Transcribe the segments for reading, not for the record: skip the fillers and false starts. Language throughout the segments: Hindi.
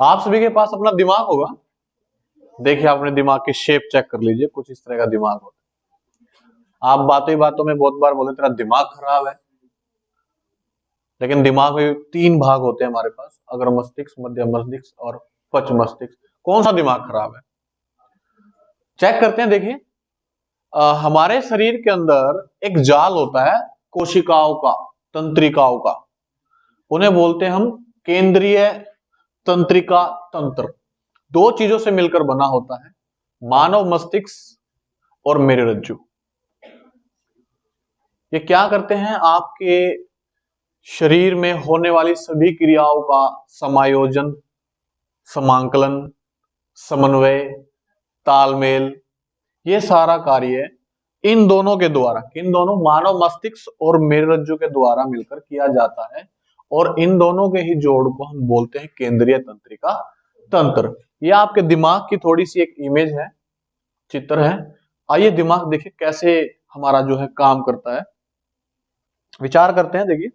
आप सभी के पास अपना दिमाग होगा। देखिए, आपने दिमाग की शेप चेक कर लीजिए, कुछ इस तरह का दिमाग होता है। आप बातों ही बातों में बहुत बार बोले तेरा दिमाग खराब है, लेकिन दिमाग में तीन भाग होते हैं हमारे पास, अगर मस्तिष्क, मध्य मस्तिष्क और पश्च मस्तिष्क। कौन सा दिमाग खराब है, चेक करते हैं। देखिए, हमारे शरीर के अंदर एक जाल होता है कोशिकाओं का, तंत्रिकाओं का। उन्हें बोलते हैं हम केंद्रीय तंत्रिका तंत्र। दो चीजों से मिलकर बना होता है, मानव मस्तिष्क और मेरुरज्जु। ये क्या करते हैं, आपके शरीर में होने वाली सभी क्रियाओं का समायोजन, समांकलन, समन्वय, तालमेल, ये सारा कार्य इन दोनों के द्वारा, किन दोनों, मानव मस्तिष्क और मेरुरज्जु के द्वारा मिलकर किया जाता है। और इन दोनों के ही जोड़ को हम बोलते हैं केंद्रीय तंत्रिका तंत्र। ये आपके दिमाग की थोड़ी सी एक इमेज है, चित्र है। आइए दिमाग देखिए कैसे हमारा जो है काम करता है, विचार करते हैं। देखिए,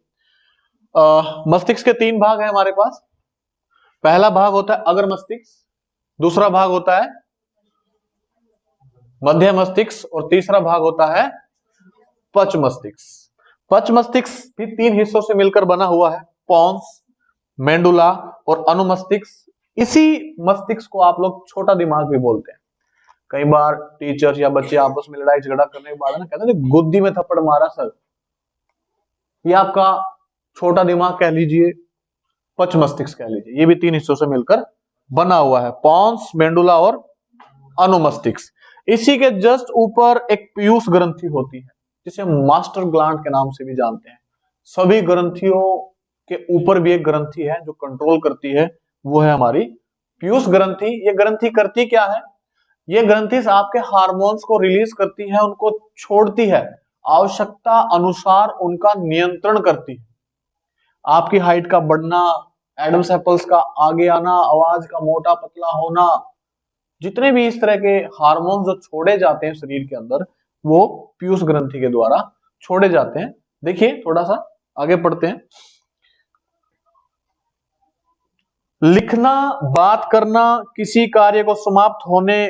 मस्तिष्क के तीन भाग हैं हमारे पास। पहला भाग होता है अगर मस्तिष्क, दूसरा भाग होता है मध्य मस्तिष्क और तीसरा भाग होता है पश्च मस्तिष्क। पश्च मस्तिष्क भी तीन हिस्सों से मिलकर बना हुआ है, पोन्स, मेंडुला और अनुमस्तिष्क। इसी मस्तिष्क को आप लोग छोटा दिमाग भी बोलते हैं। कई बार टीचर्स या बच्चे आपस में लड़ाई झगड़ा करने के बाद ना कहते हैं गुद्दी में थप्पड़ मारा सर, ये आपका छोटा दिमाग कह लीजिए, पश्च मस्तिष्क कह लीजिए। ये भी तीन हिस्सों से मिलकर बना हुआ है, पोन्स, मेंडुला और अनुमस्तिष्क। इसी के जस्ट ऊपर एक पीयूष ग्रंथि होती है, जिसे हम मास्टर ग्लैंड के नाम से भी जानते हैं। सभी ग्रंथियों के ऊपर भी एक ग्रंथि है जो कंट्रोल करती है, वो है हमारी पीयूष ग्रंथि। ये ग्रंथि करती क्या है, ये ग्रंथि आपके हार्मोन्स को रिलीज करती है, उनको छोड़ती है, आवश्यकता अनुसार उनका नियंत्रण करती है। आपकी हाइट का बढ़ना, एडम्स एप्पल्स का आगे आना, आवाज का मोटा पतला होना, जितने भी इस तरह के हार्मोन जो छोड़े जाते हैं शरीर के अंदर, वो पीयूष ग्रंथि के द्वारा छोड़े जाते हैं। देखिए थोड़ा सा आगे पढ़ते हैं। लिखना, बात करना, किसी कार्य को समाप्त होने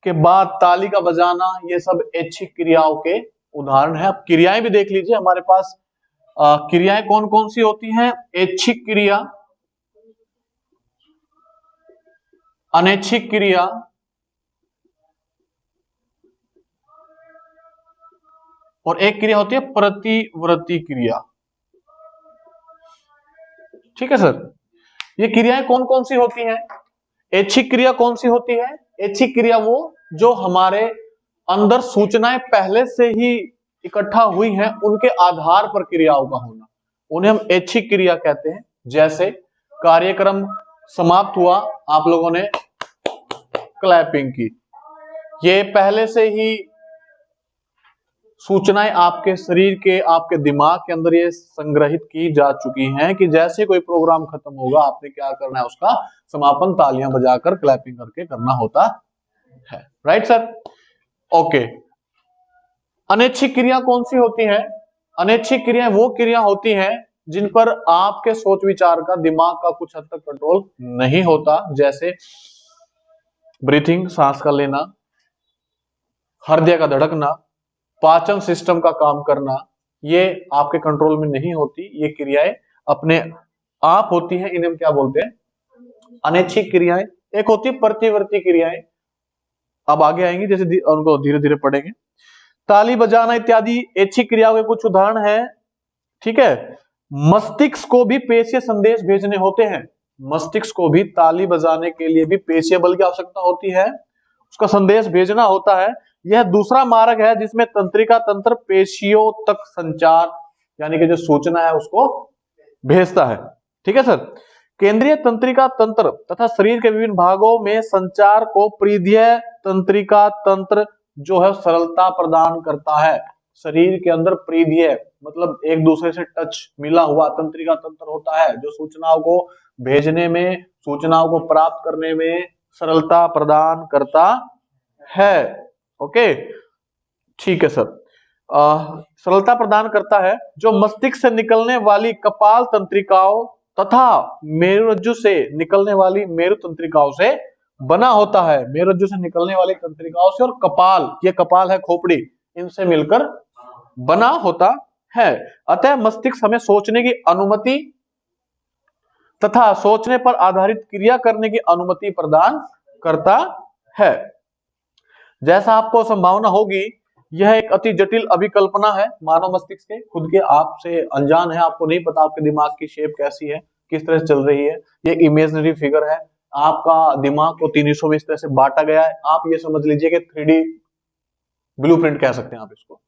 के बाद ताली का बजाना, ये सब ऐच्छिक क्रियाओं के उदाहरण है। अब क्रियाएं भी देख लीजिए हमारे पास। क्रियाएं कौन कौन सी होती हैं, ऐच्छिक क्रिया, अनैच्छिक क्रिया, और एक क्रिया होती है प्रतिवृत्ति क्रिया। ठीक है सर, ये क्रियाएं कौन कौन सी होती हैं। ऐच्छिक क्रिया कौन सी होती है, ऐच्छिक क्रिया वो जो हमारे अंदर सूचनाएं पहले से ही इकट्ठा हुई हैं, उनके आधार पर क्रियाओं का होना, उन्हें हम ऐच्छिक क्रिया कहते हैं। जैसे कार्यक्रम समाप्त हुआ, आप लोगों ने क्लैपिंग की, ये पहले से ही सूचनाएं आपके शरीर के, आपके दिमाग के अंदर ये संग्रहित की जा चुकी हैं कि जैसे कोई प्रोग्राम खत्म होगा आपने क्या करना है, उसका समापन तालियां बजाकर, क्लैपिंग करके करना होता है। Right sir, okay. अनैच्छिक क्रिया कौन सी होती है, अनैच्छिक क्रियाएं वो क्रिया होती हैं जिन पर आपके सोच विचार का, दिमाग का कुछ हद तक कंट्रोल नहीं होता। जैसे ब्रीथिंग, सांस का लेना, हृदय का धड़कना, पाचन सिस्टम का काम करना, ये आपके कंट्रोल में नहीं होती। ये क्रियाएं अपने आप होती हैं, इन्हें हम क्या बोलते हैं, अनैच्छिक क्रियाएं। एक होती है प्रतिवर्ती क्रियाएं, अब आगे आएंगी, जैसे उनको धीरे धीरे पढ़ेंगे। ताली बजाना इत्यादि ऐच्छिक क्रियाओं के कुछ उदाहरण है। ठीक है, मस्तिष्क को भी पेशीय संदेश भेजने होते हैं। मस्तिष्क को भी ताली बजाने के लिए भी पेशीय बल की आवश्यकता होती है, उसका संदेश भेजना होता है। यह दूसरा मार्ग है जिसमें तंत्रिका तंत्र पेशियों तक संचार, यानी कि जो सूचना है उसको भेजता है। ठीक है सर, केंद्रीय तंत्रिका तंत्र तथा शरीर के विभिन्न भागों में संचार को परिधीय तंत्रिका तंत्र जो है सरलता प्रदान करता है। शरीर के अंदर परिधीय मतलब एक दूसरे से टच मिला हुआ तंत्रिका तंत्र होता है, जो सूचनाओं को भेजने में, सूचनाओं को प्राप्त करने में सरलता प्रदान करता है। ओके, ठीक है सर। सरलता प्रदान करता है, जो मस्तिष्क से निकलने वाली कपाल तंत्रिकाओं तथा मेरुरज्जु से निकलने वाली मेरु तंत्रिकाओं से बना होता है। मेरुरज्जु से निकलने वाली तंत्रिकाओं से और कपाल, ये कपाल है खोपड़ी, इनसे मिलकर बना होता है। अतः मस्तिष्क हमें सोचने की अनुमति तथा सोचने पर आधारित क्रिया करने की अनुमति प्रदान करता है। जैसा आपको संभावना होगी, यह एक अति जटिल अभिकल्पना है मानव मस्तिष्क के, खुद के आपसे अनजान है, आपको नहीं पता आपके दिमाग की शेप कैसी है, किस तरह से चल रही है। ये इमेजिनरी फिगर है, आपका दिमाग को तीन हिस्सों में इस तरह से बांटा गया है। आप ये समझ लीजिए कि 3D ब्लूप्रिंट कह सकते हैं आप इसको,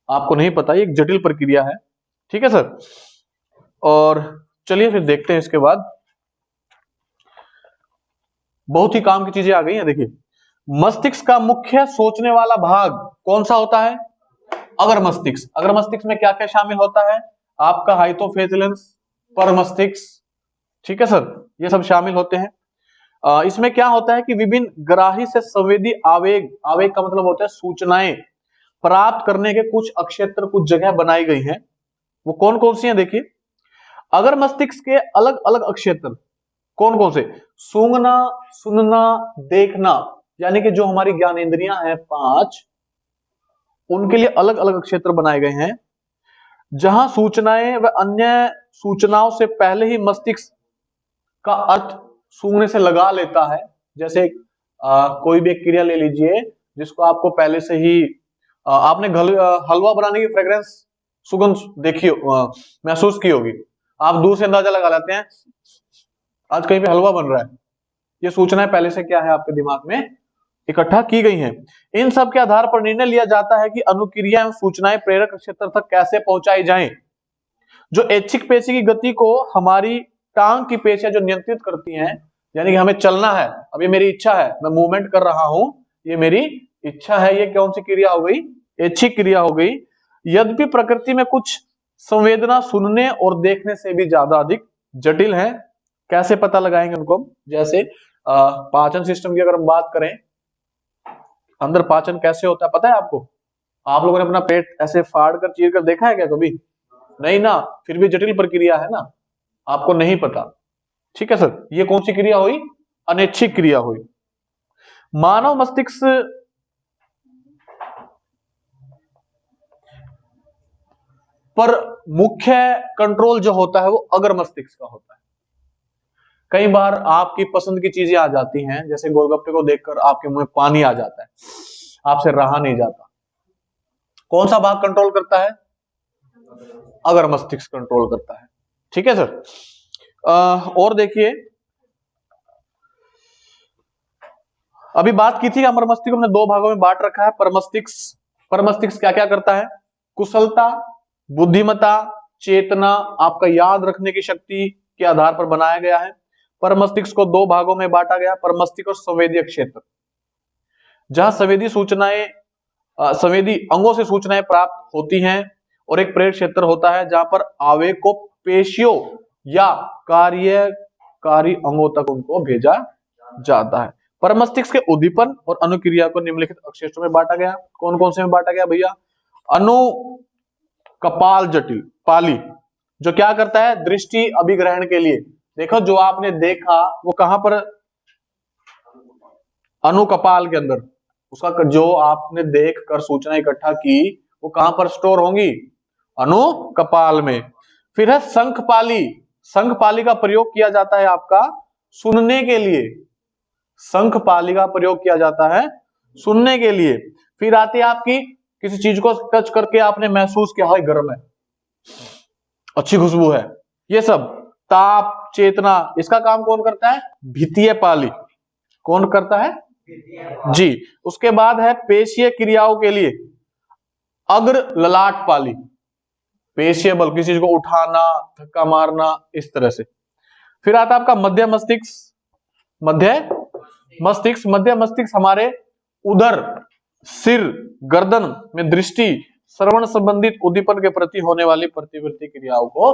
आपको नहीं पता, ये एक जटिल प्रक्रिया है। ठीक है सर। और चलिए फिर देखते हैं इसके बाद, बहुत ही काम की चीजें आ गई हैं। देखिए, मस्तिष्क का मुख्य सोचने वाला भाग कौन सा होता है? अगर मस्तिष्क। अगर मस्तिष्क में क्या क्या शामिल होता है? आपका हाइपोथैलेमस, परमस्तिष्क, ठीक है सर, ये सब शामिल होते हैं। इसमें क्या होता है कि विभिन्न ग्राही से संवेदी आवेग, आवेग का मतलब होता है सूचनाएं प्राप्त करने के कुछ अक्षेत्र, कुछ जगह बनाई गई हैं। वो कौन कौन सी हैं? देखिए, अगर मस्तिष्क के अलग अलग अक्षेत्र कौन कौन से? सूंघना, सुनना, देखना, यानी कि जो हमारी ज्ञानेंद्रियां हैं 5, उनके लिए अलग अलग क्षेत्र बनाए गए हैं, जहां सूचनाएं व अन्य सूचनाओं से पहले ही मस्तिष्क का अर्थ सूंघने से लगा लेता है। जैसे कोई भी एक क्रिया ले लीजिए जिसको आपको पहले से ही आपने हलवा बनाने की फ्रेग्रेंस, सुगंध देखी, महसूस की होगी। आप दूर से अंदाजा लगा लेते हैं आज कहीं पे हलवा बन रहा है। ये सूचनाएं पहले से क्या है आपके दिमाग में इकट्ठा की गई हैं। इन सब के आधार पर निर्णय लिया जाता है कि अनुक्रिया एवं सूचनाएं प्रेरक क्षेत्र तक कैसे पहुंचाई जाएं। जो ऐच्छिक पेशी की गति को हमारी टांग की पेशियां जो नियंत्रित करती हैं, यानी कि हमें चलना है, अब ये मेरी इच्छा है, मैं मूवमेंट कर रहा हूं, ये मेरी इच्छा है, ये कौन सी क्रिया हो गई? ऐच्छिक क्रिया हो गई। यद्यपि प्रकृति में कुछ संवेदना सुनने और देखने से भी ज्यादा अधिक जटिल है। कैसे पता लगाएंगे उनको? जैसे पाचन सिस्टम की अगर हम बात करें, अंदर पाचन कैसे होता है पता है आपको? आप लोगों ने अपना पेट ऐसे फाड़ कर चीर कर देखा है क्या कभी? नहीं ना, फिर भी जटिल प्रक्रिया है ना, आपको नहीं पता। ठीक है सर, ये कौन सी क्रिया हुई? अनैच्छिक क्रिया हुई। मानव मस्तिष्क पर मुख्य कंट्रोल जो होता है वो अगर मस्तिष्क का होता है। कई बार आपकी पसंद की चीजें आ जाती हैं, जैसे गोलगप्पे को देखकर आपके मुंह में पानी आ जाता है, आपसे रहा नहीं जाता। कौन सा भाग कंट्रोल करता है? अगर मस्तिष्क कंट्रोल करता है। ठीक है सर। और देखिए, अभी बात की थी अमर मस्तिष्क हमने दो भागों में बांट रखा है। परमस्तिष्क, परमस्तिष्क क्या क्या करता है? कुशलता, बुद्धिमत्ता, चेतना, आपका याद रखने की शक्ति के आधार पर बनाया गया है। परमस्तिष्क को दो भागों में बांटा गया, परमस्तिष्क और संवेदी क्षेत्र। जहां संवेदी सूचनाएं, संवेदी अंगों से सूचनाएं प्राप्त होती हैं, और एक प्रेरक क्षेत्र होता है जहां पर आवेग को पेशियों या कार्यकारी अंगों तक उनको भेजा जाता है। परमस्तिष्क के उद्दीपन और अनुक्रिया को निम्नलिखित अवशेषों में बांटा गया। कौन कौन से में बांटा गया भैया? अनु कपाल जटिल पाली, जो क्या करता है? दृष्टि अभिग्रहण के लिए। देखो, जो आपने देखा वो कहां पर? अनुकपाल के अंदर। उसका जो आपने देख कर सूचना इकट्ठा की वो कहां पर स्टोर होंगी? अनुकपाल में। फिर है शंखपाली। शंखपाली का प्रयोग किया जाता है आपका सुनने के लिए। शंखपाली का प्रयोग किया जाता है सुनने के लिए। फिर आती है आपकी, किसी चीज को टच करके आपने महसूस किया है गर्म है, अच्छी खुशबू है, ये सब। ताप, चेतना, इसका काम कौन करता है? भित्तीय पाली। कौन करता है? जी। उसके बाद है पेशीय क्रियाओं के लिए अग्र ललाट पाली। पेशीय बल, किसी चीज को उठाना, धक्का मारना, इस तरह से। फिर आता है आपका मध्य मस्तिष्क। मध्य मस्तिष्क, मध्य मस्तिष्क हमारे उदर, सिर, गर्दन में दृष्टि, श्रवण संबंधित उद्दीपन के प्रति होने वाली प्रतिवृत्ति क्रियाओं को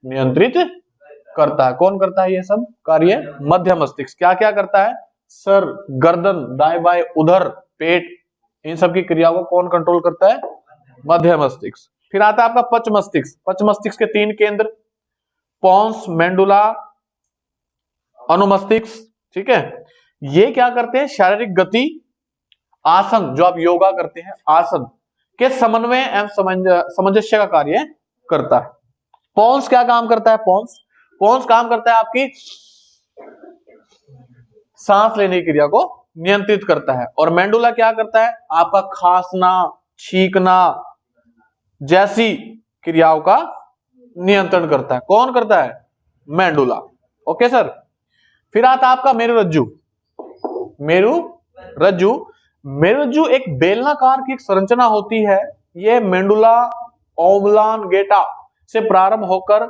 नियंत्रित करता है। कौन करता है ये सब कार्य? मध्य मस्तिष्क। क्या क्या करता है? सर, गर्दन, दाएं बाएं, उधर, पेट, इन सब की क्रियाओं को कौन कंट्रोल करता है? मध्य मस्तिष्क। फिर आता है आपका पच मस्तिष्क। पच मस्तिष्क के 3 केंद्र, पोन्स, मेंडुला, अनुमस्तिष्क, ठीक है। ये क्या करते हैं, शारीरिक गति, आसन, जो आप योगा करते हैं, आसन के समन्वय एवं सामंजस्य का कार्य करता है। पोन्स क्या काम करता है, पोन्स काम करता है आपकी सांस लेने की क्रिया को नियंत्रित करता है। और मेंडुला क्या करता है, आपका खांसना, छींकना जैसी क्रियाओं का नियंत्रण करता है। कौन करता है, मेंडुला। Okay sir. फिर आता आपका मेरुरज्जु। मेरुरज्जु एक बेलनाकार की एक संरचना होती है। यह मेंडुला ओब्लांगेटा से प्रारंभ होकर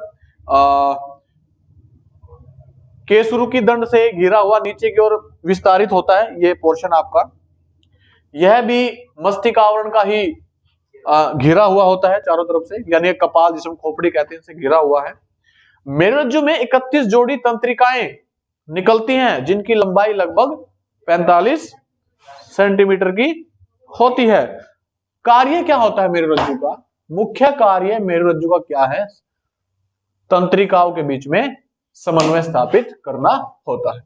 केसुरु की दंड से घिरा हुआ नीचे की ओर विस्तारित होता है। ये पोर्शन आपका, यह भी मस्तिष्क आवरण का ही घिरा हुआ होता है चारों तरफ से, यानी कपाल जिसमें खोपड़ी कहते हैं, से घिरा हुआ है। मेरुरज्जु में 31 जोड़ी तंत्रिकाएं निकलती हैं, जिनकी लंबाई लगभग 45 सेंटीमीटर की होती है। कार्य क्या होता है मेरुरज्जु का, मुख्य कार्य मेरुरज्जु का क्या है, तंत्रिकाओं के बीच में समन्वय स्थापित करना होता है।